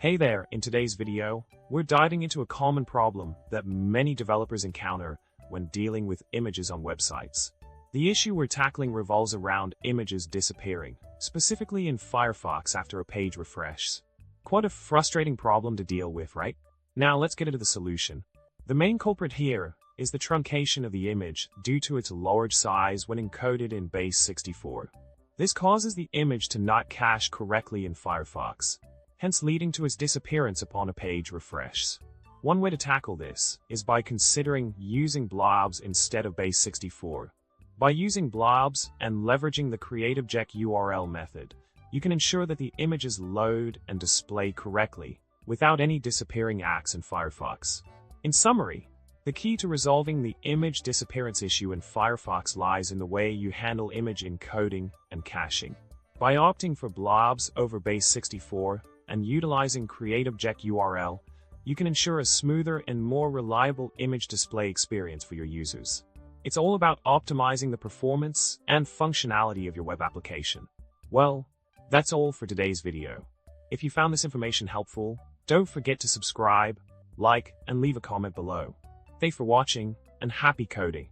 Hey there, in today's video, we're diving into a common problem that many developers encounter when dealing with images on websites. The issue we're tackling revolves around images disappearing, specifically in Firefox after a page refreshes. Quite a frustrating problem to deal with, right? Now let's get into the solution. The main culprit here is the truncation of the image due to its large size when encoded in Base64. This causes the image to not cache correctly in Firefox, hence leading to its disappearance upon a page refresh. One way to tackle this is by considering using blobs instead of Base64. By using blobs and leveraging the reactjs URL method, you can ensure that the images load and display correctly without any disappearing acts in Firefox. In summary, the key to resolving the image disappearance issue in Firefox lies in the way you handle image encoding and caching. By opting for blobs over Base64 and utilizing reactjs URL, you can ensure a smoother and more reliable image display experience for your users. It's all about optimizing the performance and functionality of your web application. Well, that's all for today's video. If you found this information helpful, don't forget to subscribe, like, and leave a comment below. Thanks for watching, and happy coding!